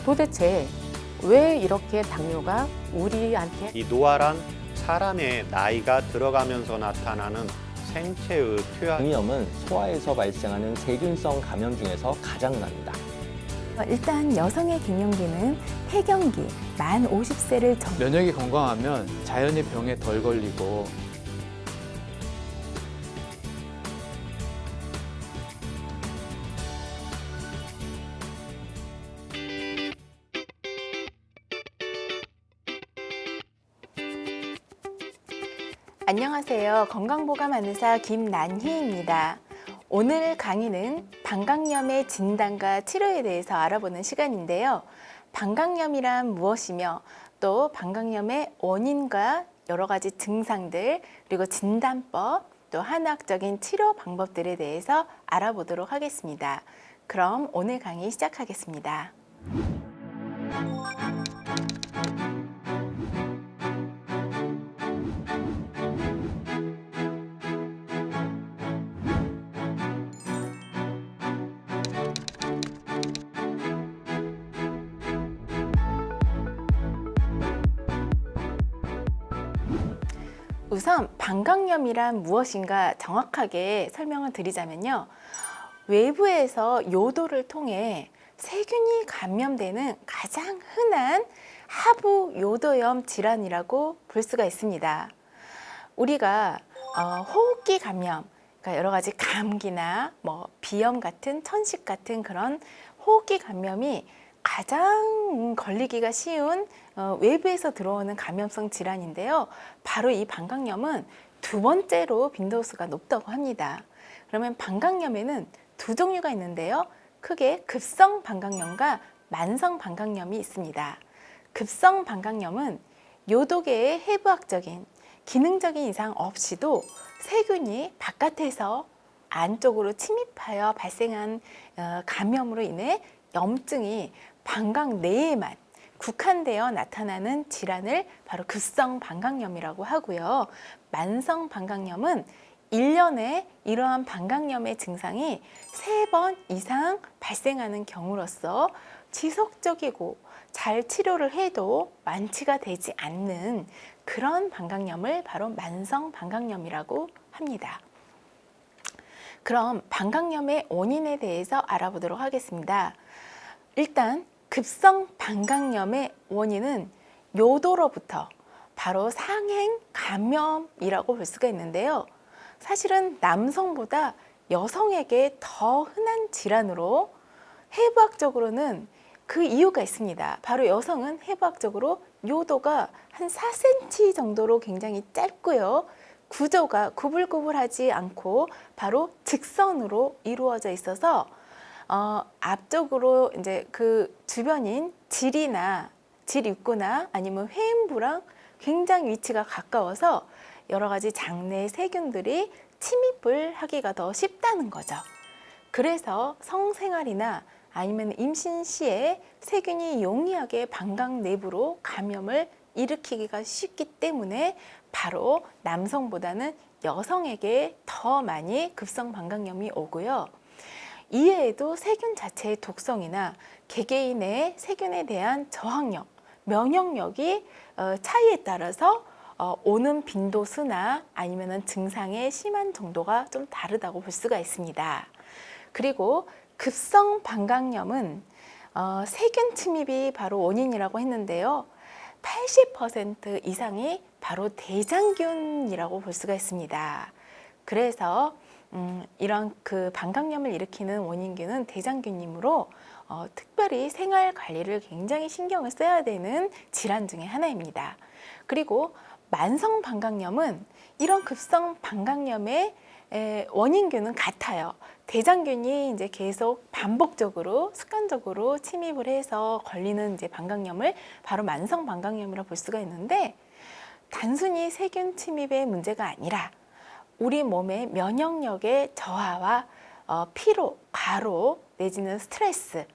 도대체 왜 이렇게 당뇨가 우리한테 이 노화란 사람의 나이가 들어가면서 나타나는 생체의 표현. 장염은 소화에서 발생하는 세균성 감염 중에서 가장 납니다. 일단 여성의 갱년기는 폐경기, 만 50세를 면역이 건강하면 자연히 병에 덜 걸리고 안녕하세요. 건강보감안의사 김난희입니다. 오늘 강의는 방광염의 진단과 치료에 대해서 알아보는 시간인데요. 방광염이란 무엇이며 또 방광염의 원인과 여러 가지 증상들 그리고 진단법 또 한의학적인 치료 방법들에 대해서 알아보도록 하겠습니다. 그럼 오늘 강의 시작하겠습니다. 우선 방광염이란 무엇인가 정확하게 설명을 드리자면요. 외부에서 요도를 통해 세균이 감염되는 가장 흔한 하부 요도염 질환이라고 볼 수가 있습니다. 우리가 호흡기 감염, 그러니까 여러 가지 감기나 비염 같은 천식 같은 그런 호흡기 감염이 가장 걸리기가 쉬운 외부에서 들어오는 감염성 질환인데요. 바로 이 방광염은 두 번째로 빈도수가 높다고 합니다. 그러면 방광염에는 두 종류가 있는데요. 크게 급성 방광염과 만성 방광염이 있습니다. 급성 방광염은 요도계의 해부학적인 기능적인 이상 없이도 세균이 바깥에서 안쪽으로 침입하여 발생한 감염으로 인해 염증이 방광 내에만 국한되어 나타나는 질환을 바로 급성 방광염이라고 하고요. 만성 방광염은 1년에 이러한 방광염의 증상이 3번 이상 발생하는 경우로서 지속적이고 잘 치료를 해도 완치가 되지 않는 그런 방광염을 바로 만성 방광염이라고 합니다. 그럼 방광염의 원인에 대해서 알아보도록 하겠습니다. 일단 급성 방광염의 원인은 요도로부터 바로 상행 감염이라고 볼 수가 있는데요. 사실은 남성보다 여성에게 더 흔한 질환으로 해부학적으로는 그 이유가 있습니다. 바로 여성은 해부학적으로 요도가 한 4cm 정도로 굉장히 짧고요. 구조가 구불구불하지 않고 바로 직선으로 이루어져 있어서 앞쪽으로 이제 그 주변인 질 입구나 아니면 회음부랑 굉장히 위치가 가까워서 여러 가지 장내 세균들이 침입을 하기가 더 쉽다는 거죠. 그래서 성생활이나 아니면 임신 시에 세균이 용이하게 방광 내부로 감염을 일으키기가 쉽기 때문에 바로 남성보다는 여성에게 더 많이 급성 방광염이 오고요. 이외에도 세균 자체의 독성이나 개개인의 세균에 대한 저항력, 면역력이 차이에 따라서 오는 빈도수나 아니면 증상의 심한 정도가 좀 다르다고 볼 수가 있습니다. 그리고 급성 방광염은 세균 침입이 바로 원인이라고 했는데요. 80% 이상이 바로 대장균이라고 볼 수가 있습니다. 그래서 이런 그 방광염을 일으키는 원인균은 대장균이므로 특별히 생활 관리를 굉장히 신경을 써야 되는 질환 중에 하나입니다. 그리고 만성 방광염은 이런 급성 방광염의 원인균은 같아요. 대장균이 이제 계속 반복적으로 습관적으로 침입을 해서 걸리는 이제 방광염을 바로 만성 방광염이라고 볼 수가 있는데 단순히 세균 침입의 문제가 아니라 우리 몸의 면역력의 저하와 피로, 과로 내지는 스트레스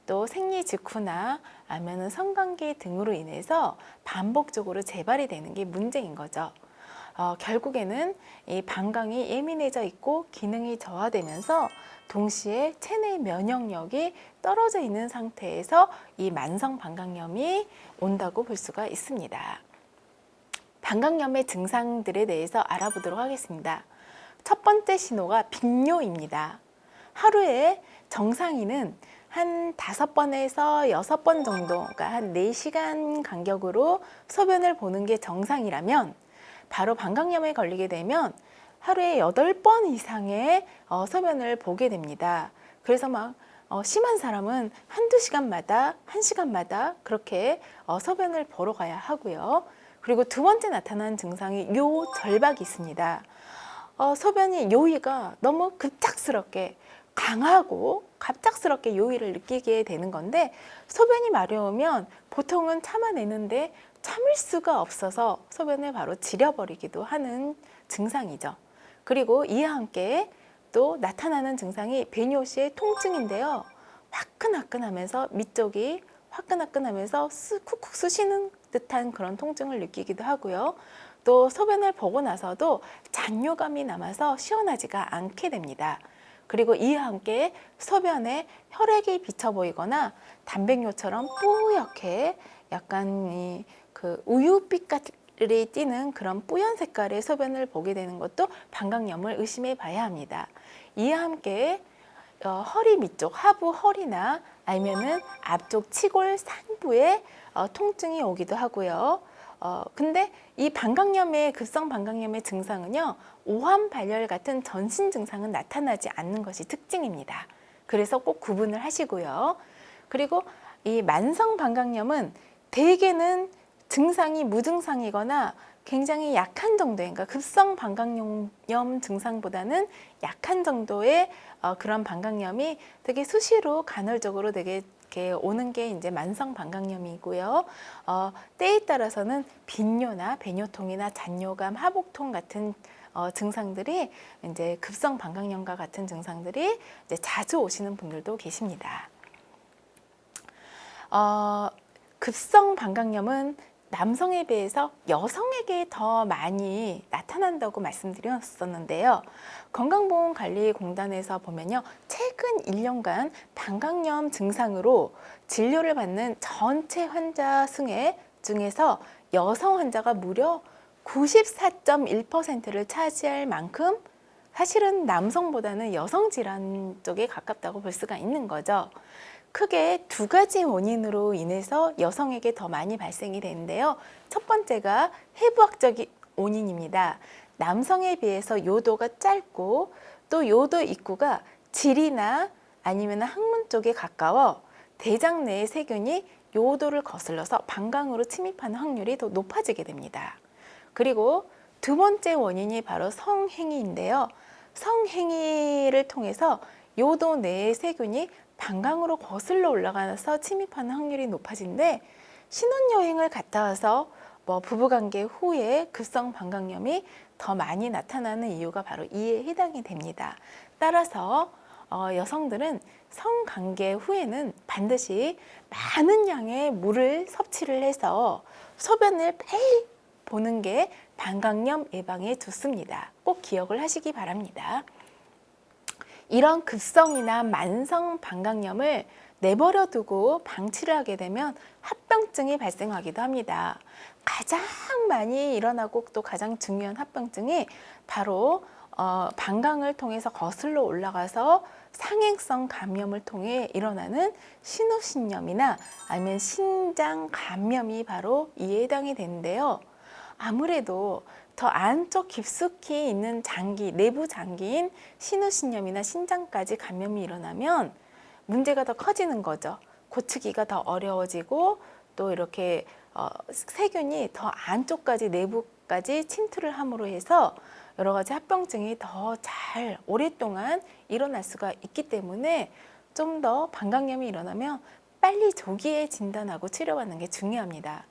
또 생리 직후나 아니면 성관계 등으로 인해서 반복적으로 재발이 되는 게 문제인 거죠. 결국에는 이 방광이 예민해져 있고 기능이 저하되면서 동시에 체내 면역력이 떨어져 있는 상태에서 이 만성 방광염이 온다고 볼 수가 있습니다. 방광염의 증상들에 대해서 알아보도록 하겠습니다. 첫 번째 신호가 빈뇨입니다. 하루에 정상인은 한 5번에서 6번 정도, 그러니까 한 4시간 간격으로 소변을 보는 게 정상이라면 바로 방광염에 걸리게 되면 하루에 8번 이상의 소변을 보게 됩니다. 그래서 막 심한 사람은 한두 시간마다, 1시간마다 그렇게 소변을 보러 가야 하고요. 그리고 두 번째 나타나는 증상이 요절박이 있습니다. 소변이 요의가 너무 급작스럽게 강하고 갑작스럽게 요의를 느끼게 되는 건데 소변이 마려우면 보통은 참아내는데 참을 수가 없어서 소변을 바로 지려버리기도 하는 증상이죠. 그리고 이와 함께 또 나타나는 증상이 배뇨시의 통증인데요. 화끈화끈하면서 밑쪽이 화끈화끈하면서 쿡쿡 쑤시는 듯한 그런 통증을 느끼기도 하고요. 또 소변을 보고 나서도 잔뇨감이 남아서 시원하지가 않게 됩니다. 그리고 이와 함께 소변에 혈액이 비쳐 보이거나 단백뇨처럼 뿌옇게 약간 그 우유빛깔이 띠는 그런 뿌연 색깔의 소변을 보게 되는 것도 방광염을 의심해 봐야 합니다. 이와 함께 허리 밑쪽, 하부 허리나 아니면은 앞쪽 치골 상부에 통증이 오기도 하고요. 근데 이 방광염의 급성 방광염의 증상은요, 오한 발열 같은 전신 증상은 나타나지 않는 것이 특징입니다. 그래서 꼭 구분을 하시고요. 그리고 이 만성 방광염은 대개는 증상이 무증상이거나 굉장히 약한 정도의, 그러니까 급성 방광염 증상보다는 약한 정도의 그런 방광염이 되게 수시로 간헐적으로 되게 이렇게 오는 게 이제 만성 방광염이고요. 때에 따라서는 빈뇨나 배뇨통이나 잔뇨감, 하복통 같은 증상들이 이제 급성 방광염과 같은 증상들이 이제 자주 오시는 분들도 계십니다. 급성 방광염은 남성에 비해서 여성에게 더 많이 나타난다고 말씀드렸었는데요. 건강보험관리공단에서 보면요, 최근 1년간 방광염 증상으로 진료를 받는 전체 환자 승에 중에서 여성 환자가 무려 94.1%를 차지할 만큼 사실은 남성보다는 여성 질환 쪽에 가깝다고 볼 수가 있는 거죠. 크게 두 가지 원인으로 인해서 여성에게 더 많이 발생이 되는데요. 첫 번째가 해부학적인 원인입니다. 남성에 비해서 요도가 짧고 또 요도 입구가 질이나 아니면 항문 쪽에 가까워 대장 내의 세균이 요도를 거슬러서 방광으로 침입하는 확률이 더 높아지게 됩니다. 그리고 두 번째 원인이 바로 성행위인데요. 성행위를 통해서 요도 내의 세균이 방광으로 거슬러 올라가서 침입하는 확률이 높아진데, 신혼여행을 갔다 와서 부부관계 후에 급성 방광염이 더 많이 나타나는 이유가 바로 이에 해당이 됩니다. 따라서 여성들은 성관계 후에는 반드시 많은 양의 물을 섭취를 해서 소변을 매일 보는 게 방광염 예방에 좋습니다. 꼭 기억을 하시기 바랍니다. 이런 급성이나 만성 방광염을 내버려 두고 방치를 하게 되면 합병증이 발생하기도 합니다. 가장 많이 일어나고 또 가장 중요한 합병증이 바로 방광을 통해서 거슬러 올라가서 상행성 감염을 통해 일어나는 신우신염이나 아니면 신장 감염이 바로 이에 해당이 되는데요. 아무래도 더 안쪽 깊숙이 있는 장기, 내부 장기인 신우신염이나 신장까지 감염이 일어나면 문제가 더 커지는 거죠. 고치기가 더 어려워지고 또 이렇게 세균이 더 안쪽까지 내부까지 침투를 함으로 해서 여러 가지 합병증이 더 잘 오랫동안 일어날 수가 있기 때문에 좀 더 방광염이 일어나면 빨리 조기에 진단하고 치료받는 게 중요합니다.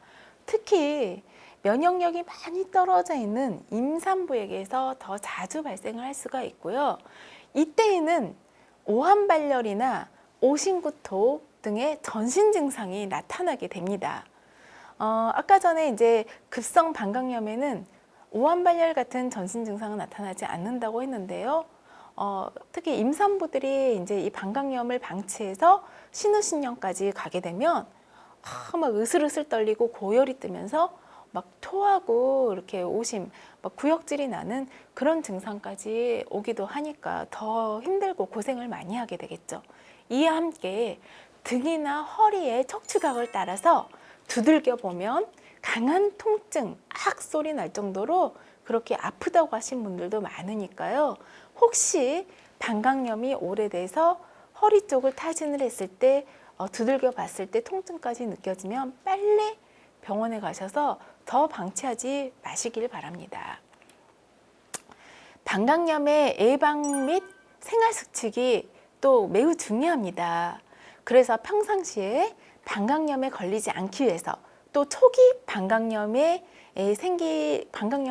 특히 면역력이 많이 떨어져 있는 임산부에게서 더 자주 발생을 할 수가 있고요. 이때에는 오한발열이나 오신구토 등의 전신 증상이 나타나게 됩니다. 아까 전에 이제 급성 방광염에는 오한발열 같은 전신 증상은 나타나지 않는다고 했는데요. 특히 임산부들이 이제 이 방광염을 방치해서 신우신경까지 가게 되면 막 으슬으슬 떨리고 고열이 뜨면서 막 토하고 이렇게 오심, 막 구역질이 나는 그런 증상까지 오기도 하니까 더 힘들고 고생을 많이 하게 되겠죠. 이와 함께 등이나 허리의 척추각을 따라서 두들겨 보면 강한 통증, 악 소리 날 정도로 그렇게 아프다고 하신 분들도 많으니까요. 혹시 방광염이 오래돼서 허리 쪽을 타진을 했을 때 두들겨 봤을 때 통증까지 느껴지면 빨리 병원에 가셔서 더 방치하지 마시길 바랍니다. 방광염의 예방 및 생활 수칙이 또 매우 중요합니다. 그래서 평상시에 방광염에 걸리지 않기 위해서 또 초기 방광염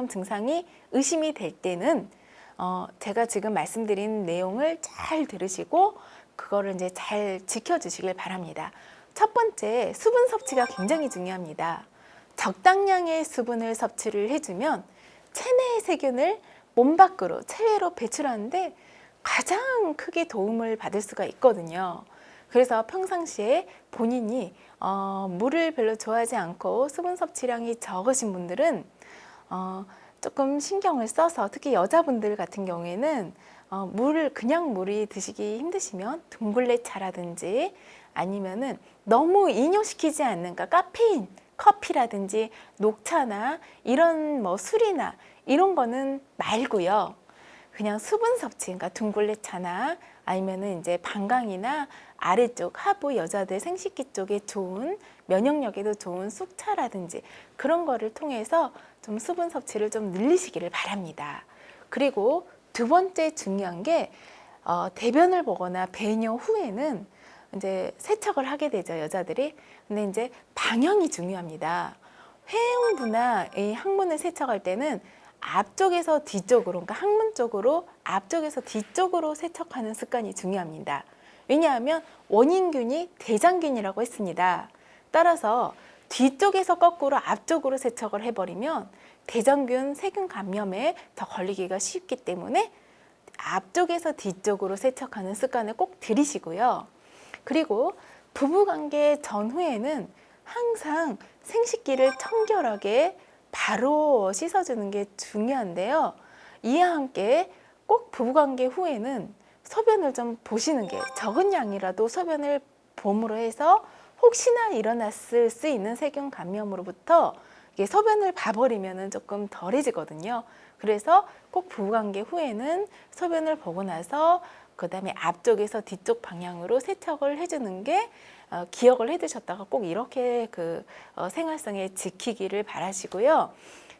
증상이 의심이 될 때는 제가 지금 말씀드린 내용을 잘 들으시고 그거를 이제 잘 지켜주시길 바랍니다. 첫 번째, 수분 섭취가 굉장히 중요합니다. 적당량의 수분을 섭취를 해주면 체내의 세균을 몸 밖으로, 체외로 배출하는데 가장 크게 도움을 받을 수가 있거든요. 그래서 평상시에 본인이 물을 별로 좋아하지 않고 수분 섭취량이 적으신 분들은 조금 신경을 써서, 특히 여자분들 같은 경우에는 그냥 물이 드시기 힘드시면 둥글레차라든지 아니면은 너무 이뇨시키지 않는, 그러니까 카페인, 커피라든지 녹차나 이런 술이나 이런 거는 말고요. 그냥 수분 섭취, 그러니까 둥글레차나 아니면은 이제 방광이나 아래쪽 하부 여자들 생식기 쪽에 좋은, 면역력에도 좋은 쑥차라든지 그런 거를 통해서 좀 수분 섭취를 좀 늘리시기를 바랍니다. 그리고 두 번째 중요한 게 대변을 보거나 배뇨 후에는 이제 세척을 하게 되죠, 여자들이. 근데 이제 방향이 중요합니다. 회음부나 이 항문을 세척할 때는 앞쪽에서 뒤쪽으로, 그러니까 항문 쪽으로 앞쪽에서 뒤쪽으로 세척하는 습관이 중요합니다. 왜냐하면 원인균이 대장균이라고 했습니다. 따라서 뒤쪽에서 거꾸로 앞쪽으로 세척을 해버리면 대장균, 세균 감염에 더 걸리기가 쉽기 때문에 앞쪽에서 뒤쪽으로 세척하는 습관을 꼭 들이시고요. 그리고 부부관계 전후에는 항상 생식기를 청결하게 바로 씻어주는 게 중요한데요. 이와 함께 꼭 부부관계 후에는 소변을 좀 보시는 게, 적은 양이라도 소변을 봄으로 해서 혹시나 일어났을 수 있는 세균 감염으로부터 소변을 봐버리면 조금 덜해지거든요. 그래서 꼭 부부관계 후에는 소변을 보고 나서 그 다음에 앞쪽에서 뒤쪽 방향으로 세척을 해주는 게 기억을 해두셨다가 꼭 이렇게 생활성에 지키기를 바라시고요.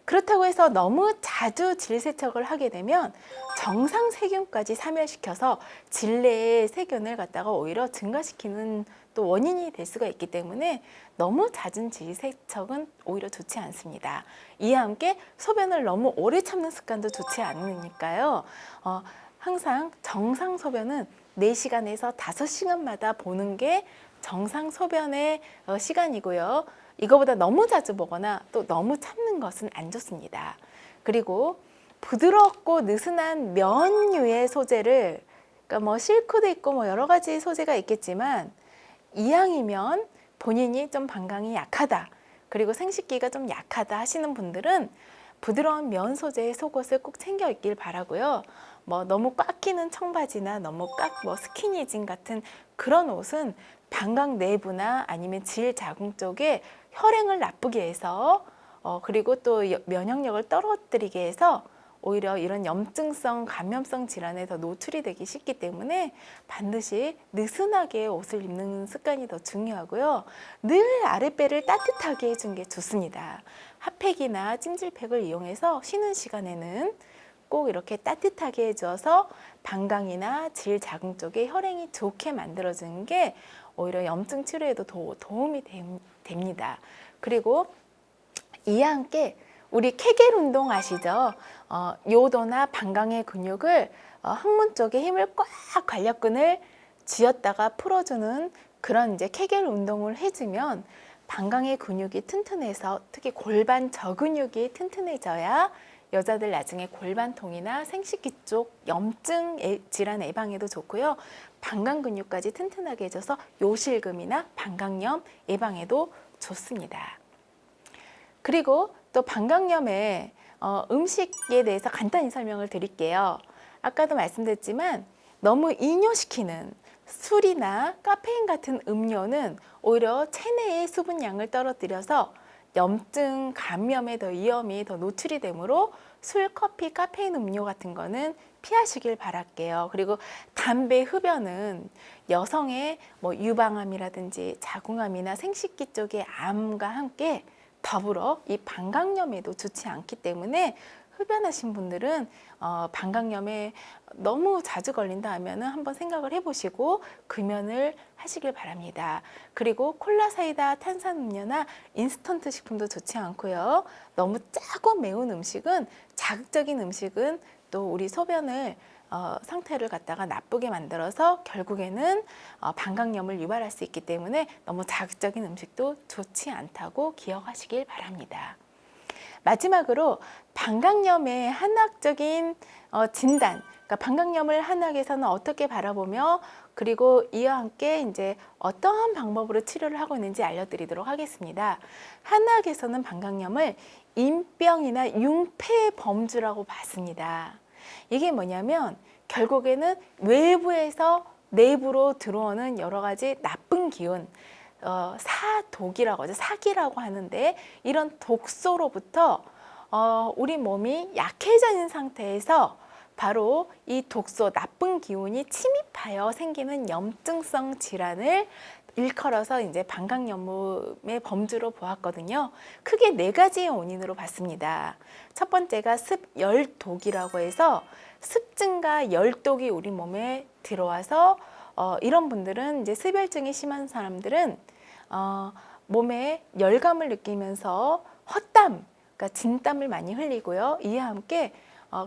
그렇다고 해서 너무 자주 질세척을 하게 되면 정상 세균까지 사멸시켜서 질내의 세균을 갖다가 오히려 증가시키는 또 원인이 될 수가 있기 때문에 너무 잦은 질세척은 오히려 좋지 않습니다. 이와 함께 소변을 너무 오래 참는 습관도 좋지 않으니까요. 항상 정상 소변은 4시간에서 5시간마다 보는 게 정상 소변의 시간이고요. 이거보다 너무 자주 보거나 또 너무 참는 것은 안 좋습니다. 그리고 부드럽고 느슨한 면류의 소재를, 그러니까 실크도 있고 여러 가지 소재가 있겠지만 이왕이면 본인이 좀 방광이 약하다, 그리고 생식기가 좀 약하다 하시는 분들은 부드러운 면 소재의 속옷을 꼭 챙겨 입길 바라고요. 너무 꽉 끼는 청바지나 너무 스키니진 같은 그런 옷은 방광 내부나 아니면 질 자궁 쪽에 혈행을 나쁘게 해서 그리고 또 면역력을 떨어뜨리게 해서 오히려 이런 염증성, 감염성 질환에 더 노출이 되기 쉽기 때문에 반드시 느슨하게 옷을 입는 습관이 더 중요하고요. 늘 아랫배를 따뜻하게 해준 게 좋습니다. 핫팩이나 찜질팩을 이용해서 쉬는 시간에는 꼭 이렇게 따뜻하게 해줘서 방광이나 질 자궁 쪽에 혈행이 좋게 만들어주는 게 오히려 염증 치료에도 도움이 됩니다. 그리고 이와 함께 우리 케겔 운동 아시죠? 요도나 방광의 근육을 항문 쪽에 힘을 꽉 관략근을 쥐었다가 풀어주는 그런 이제 케겔 운동을 해주면 방광의 근육이 튼튼해서 특히 골반 저근육이 튼튼해져야 여자들 나중에 골반통이나 생식기 쪽 염증 질환 예방에도 좋고요. 방광 근육까지 튼튼하게 해줘서 요실금이나 방광염 예방에도 좋습니다. 그리고 또 방광염의 음식에 대해서 간단히 설명을 드릴게요. 아까도 말씀드렸지만 너무 이뇨시키는 술이나 카페인 같은 음료는 오히려 체내의 수분량을 떨어뜨려서 염증, 감염에 더 위험이 더 노출이 되므로 술, 커피, 카페인 음료 같은 거는 피하시길 바랄게요. 그리고 담배, 흡연은 여성의 유방암이라든지 자궁암이나 생식기 쪽의 암과 함께 더불어 이 방광염에도 좋지 않기 때문에 흡연하신 분들은 방광염에 너무 자주 걸린다 하면 한번 생각을 해보시고 금연을 하시길 바랍니다. 그리고 콜라, 사이다, 탄산음료나 인스턴트 식품도 좋지 않고요. 너무 짜고 매운 음식은, 자극적인 음식은 또 우리 소변을 상태를 갖다가 나쁘게 만들어서 결국에는 방광염을 유발할 수 있기 때문에 너무 자극적인 음식도 좋지 않다고 기억하시길 바랍니다. 마지막으로 방광염의 한의학적인 진단, 그러니까 방광염을 한의학에서는 어떻게 바라보며 그리고 이와 함께 이제 어떠한 방법으로 치료를 하고 있는지 알려드리도록 하겠습니다. 한의학에서는 방광염을 인병이나 융폐 범주라고 봤습니다. 이게 뭐냐면 결국에는 외부에서 내부로 들어오는 여러 가지 나쁜 기운, 사독이라고 하죠. 사기라고 하는데 이런 독소로부터 우리 몸이 약해져 있는 상태에서 바로 이 독소, 나쁜 기운이 침입하여 생기는 염증성 질환을 일컬어서 이제 방광염의 범주로 보았거든요. 크게 4가지의 원인으로 봤습니다. 첫 번째가 습열독이라고 해서 습증과 열독이 우리 몸에 들어와서 이런 분들은 이제 습열증이 심한 사람들은 몸에 열감을 느끼면서 헛땀, 그러니까 진땀을 많이 흘리고요. 이와 함께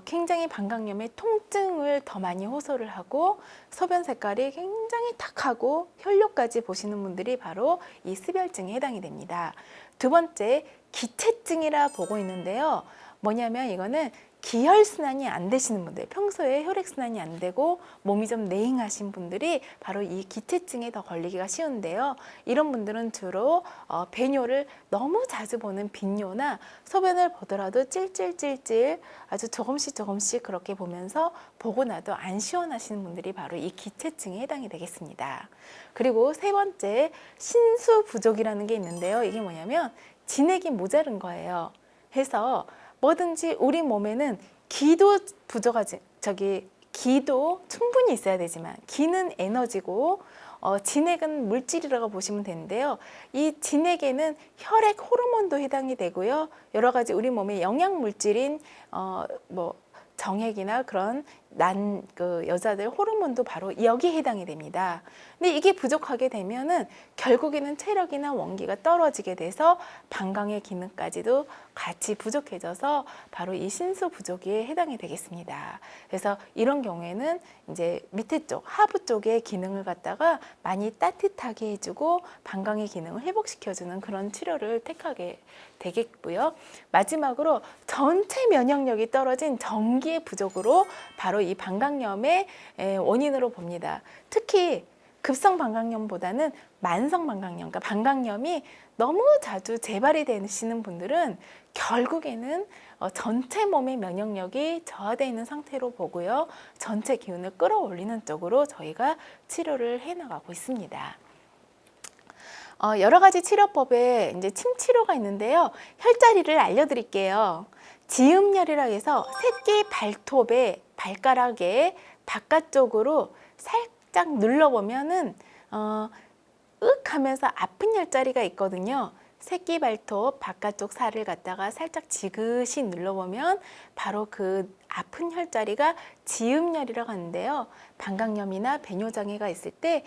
굉장히 방광염의 통증을 더 많이 호소를 하고 소변 색깔이 굉장히 탁하고 혈뇨까지 보시는 분들이 바로 이 습열증에 해당이 됩니다. 두 번째, 기체증이라 보고 있는데요. 뭐냐면 이거는 기혈순환이 안 되시는 분들, 평소에 혈액순환이 안 되고 몸이 좀 냉하신 분들이 바로 이 기체증에 더 걸리기가 쉬운데요. 이런 분들은 주로 배뇨를 너무 자주 보는 빈뇨나 소변을 보더라도 찔찔찔찔 아주 조금씩 그렇게 보면서 보고 나도 안 시원하시는 분들이 바로 이 기체증에 해당이 되겠습니다. 그리고 세 번째, 신수 부족이라는 게 있는데요. 이게 뭐냐면 진액이 모자른 거예요. 해서 뭐든지 우리 몸에는 기도 부족하지, 기도 충분히 있어야 되지만 기는 에너지고 진액은 물질이라고 보시면 되는데요. 이 진액에는 혈액 호르몬도 해당이 되고요. 여러 가지 우리 몸의 영양 물질인 정액이나 그런 여자들 호르몬도 바로 여기에 해당이 됩니다. 근데 이게 부족하게 되면은 결국에는 체력이나 원기가 떨어지게 돼서 방광의 기능까지도 같이 부족해져서 바로 이 신수 부족에 해당이 되겠습니다. 그래서 이런 경우에는 이제 밑에 쪽, 하부 쪽의 기능을 갖다가 많이 따뜻하게 해주고 방광의 기능을 회복시켜주는 그런 치료를 택하게 되겠고요. 마지막으로 전체 면역력이 떨어진 전기의 부족으로 바로 이 방광염의 원인으로 봅니다. 특히 급성 방광염보다는 만성 방광염, 그러니까 방광염이 너무 자주 재발이 되시는 분들은 결국에는 전체 몸의 면역력이 저하되어 있는 상태로 보고요. 전체 기운을 끌어올리는 쪽으로 저희가 치료를 해나가고 있습니다. 여러 가지 치료법에 이제 침 치료가 있는데요. 혈자리를 알려드릴게요. 지음열이라고 해서 새끼 발톱에 발가락에 바깥쪽으로 살짝 눌러보면은 으윽 하면서 아픈 혈자리가 있거든요. 새끼 발톱 바깥쪽 살을 갖다가 살짝 지그시 눌러보면 바로 그 아픈 혈자리가 지음열이라고 하는데요. 방광염이나 배뇨장애가 있을 때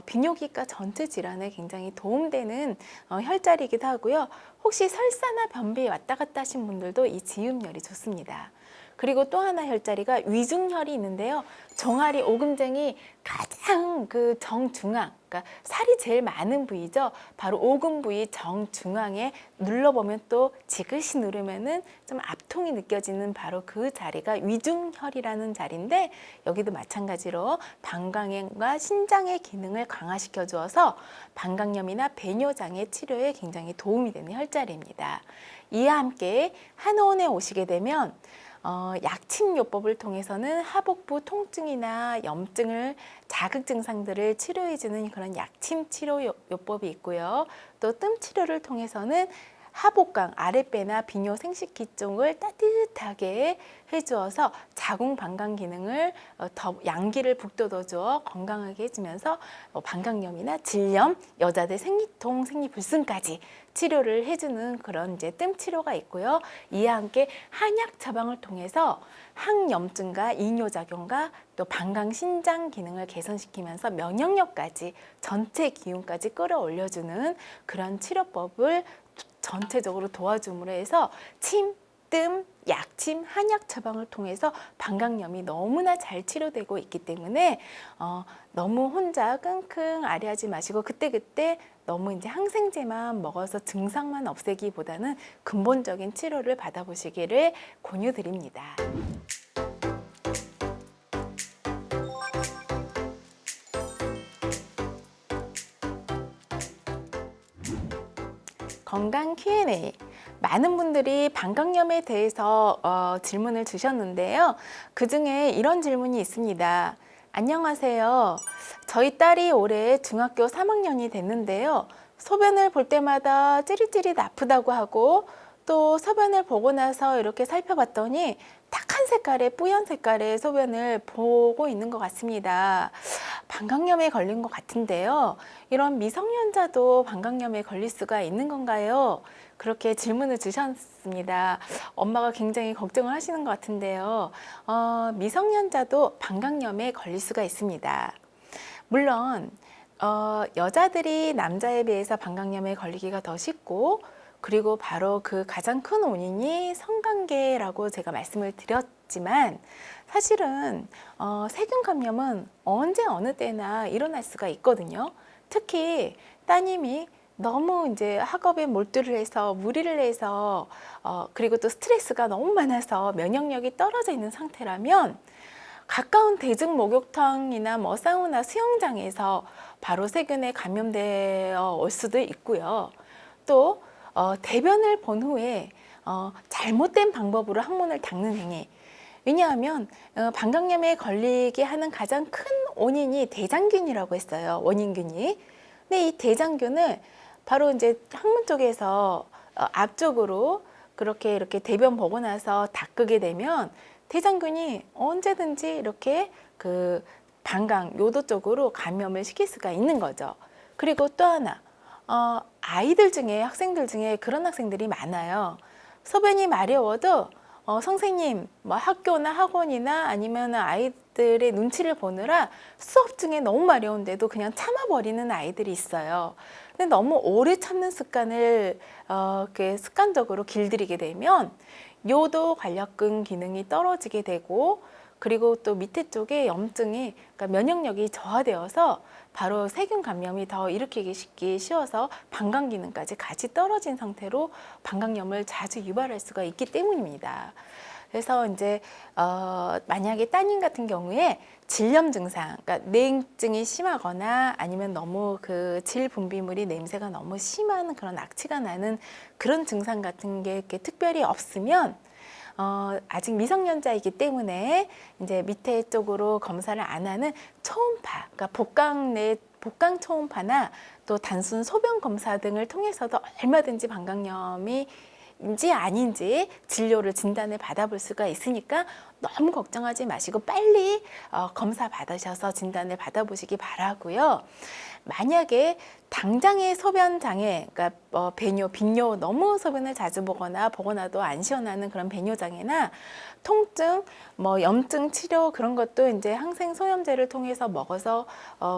비뇨기과 전체 질환에 굉장히 도움되는 혈자리이기도 하고요. 혹시 설사나 변비 왔다 갔다 하신 분들도 이 지음열이 좋습니다. 그리고 또 하나 혈자리가 위중혈이 있는데요. 종아리 오금쟁이 가장 그 정중앙, 그러니까 살이 제일 많은 부위죠. 바로 오금 부위 정중앙에 눌러보면 또 지그시 누르면은 좀 압통이 느껴지는 바로 그 자리가 위중혈이라는 자리인데, 여기도 마찬가지로 방광과 신장의 기능을 강화시켜 주어서 방광염이나 배뇨장애 치료에 굉장히 도움이 되는 혈자리입니다. 이와 함께 한의원에 오시게 되면 약침요법을 통해서는 하복부 통증이나 염증을 자극 증상들을 치료해주는 그런 약침 치료요법이 있고요. 또 뜸 치료를 통해서는 하복강, 아랫배나 비뇨 생식기 쪽을 따뜻하게 해주어서 자궁 방광 기능을 더 양기를 북돋워주어 건강하게 해주면서 방광염이나 질염, 여자들 생리통, 생리불순까지 치료를 해주는 그런 이제 뜸 치료가 있고요. 이와 함께 한약 처방을 통해서 항염증과 이뇨작용과 또 방광 신장 기능을 개선시키면서 면역력까지 전체 기운까지 끌어올려주는 그런 치료법을 전체적으로 도와줌으로 해서 침, 뜸, 약침, 한약 처방을 통해서 방광염이 너무나 잘 치료되고 있기 때문에 너무 혼자 끙끙 앓아하지 마시고 그때그때 너무 이제 항생제만 먹어서 증상만 없애기보다는 근본적인 치료를 받아보시기를 권유드립니다. 건강 Q&A. 많은 분들이 방광염에 대해서 질문을 주셨는데요. 그중에 이런 질문이 있습니다. 안녕하세요. 저희 딸이 올해 중학교 3학년이 됐는데요. 소변을 볼 때마다 찌릿찌릿 아프다고 하고 또 소변을 보고 나서 이렇게 살펴봤더니 탁한 색깔의 뿌연 색깔의 소변을 보고 있는 것 같습니다. 방광염에 걸린 것 같은데요. 이런 미성년자도 방광염에 걸릴 수가 있는 건가요? 그렇게 질문을 주셨습니다. 엄마가 굉장히 걱정을 하시는 것 같은데요. 미성년자도 방광염에 걸릴 수가 있습니다. 물론 여자들이 남자에 비해서 방광염에 걸리기가 더 쉽고, 그리고 바로 그 가장 큰 원인이 성관계라고 제가 말씀을 드렸지만, 사실은 세균 감염은 언제 어느 때나 일어날 수가 있거든요. 특히 따님이 너무 이제 학업에 몰두를 해서 무리를 해서 그리고 또 스트레스가 너무 많아서 면역력이 떨어져 있는 상태라면 가까운 대중 목욕탕이나 뭐 사우나 수영장에서 바로 세균에 감염되어 올 수도 있고요. 또 대변을 본 후에 잘못된 방법으로 항문을 닦는 행위. 왜냐하면 방광염에 걸리게 하는 가장 큰 원인이 대장균이라고 했어요. 원인균이. 근데 이 대장균을 바로 이제 항문 쪽에서 앞쪽으로 그렇게 이렇게 대변 보고 나서 닦게 되면 대장균이 언제든지 이렇게 그 방광 요도 쪽으로 감염을 시킬 수가 있는 거죠. 그리고 또 하나, 아이들 중에, 학생들 중에 그런 학생들이 많아요. 소변이 마려워도 선생님, 뭐 학교나 학원이나 아니면 아이들의 눈치를 보느라 수업 중에 너무 마려운데도 그냥 참아버리는 아이들이 있어요. 근데 너무 오래 참는 습관을 습관적으로 길들이게 되면 요도 관략근 기능이 떨어지게 되고, 그리고 또 밑에 쪽에 염증이, 그러니까 면역력이 저하되어서 바로 세균 감염이 더 일으키기 쉬워서 방광 기능까지 같이 떨어진 상태로 방광염을 자주 유발할 수가 있기 때문입니다. 그래서 이제 만약에 따님 같은 경우에 질염 증상, 그러니까 냉증이 심하거나 아니면 너무 그 질 분비물이 냄새가 너무 심한 그런 악취가 나는 그런 증상 같은 게 이렇게 특별히 없으면 아직 미성년자이기 때문에 이제 밑에 쪽으로 검사를 안 하는 초음파, 그러니까 복강 초음파나 또 단순 소변 검사 등을 통해서도 얼마든지 방광염이 인지 아닌지 진료를 진단을 받아볼 수가 있으니까 너무 걱정하지 마시고 빨리 검사 받으셔서 진단을 받아보시기 바라고요. 만약에 당장의 소변 장애, 그러니까 배뇨, 빈뇨, 너무 소변을 자주 보거나도 안 시원하는 그런 배뇨 장애나 통증, 염증 치료 그런 것도 이제 항생 소염제를 통해서 먹어서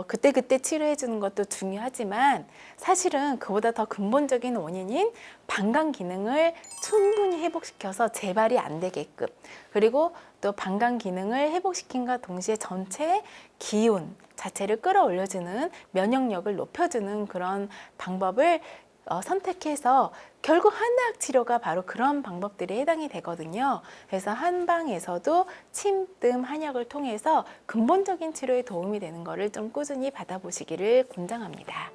그때그때 치료해 주는 것도 중요하지만 사실은 그보다 더 근본적인 원인인 방광 기능을 충분히 회복시켜서 재발이 안 되게끔, 그리고 또 방광 기능을 회복시킨과 동시에 전체 기운 자체를 끌어올려주는, 면역력을 높여주는 그런 방법을 선택해서 결국 한약 치료가 바로 그런 방법들이 해당이 되거든요. 그래서 한방에서도 침뜸 한약을 통해서 근본적인 치료에 도움이 되는 것을 좀 꾸준히 받아보시기를 권장합니다.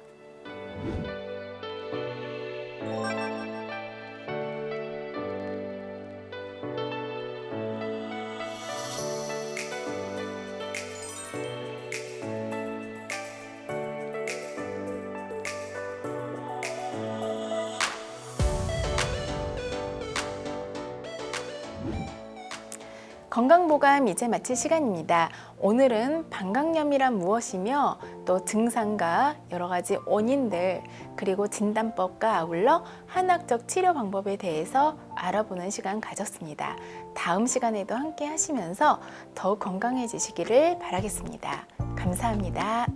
건강보감 이제 마칠 시간입니다. 오늘은 방광염이란 무엇이며 또 증상과 여러 가지 원인들, 그리고 진단법과 아울러 한학적 치료 방법에 대해서 알아보는 시간 가졌습니다. 다음 시간에도 함께 하시면서 더욱 건강해지시기를 바라겠습니다. 감사합니다.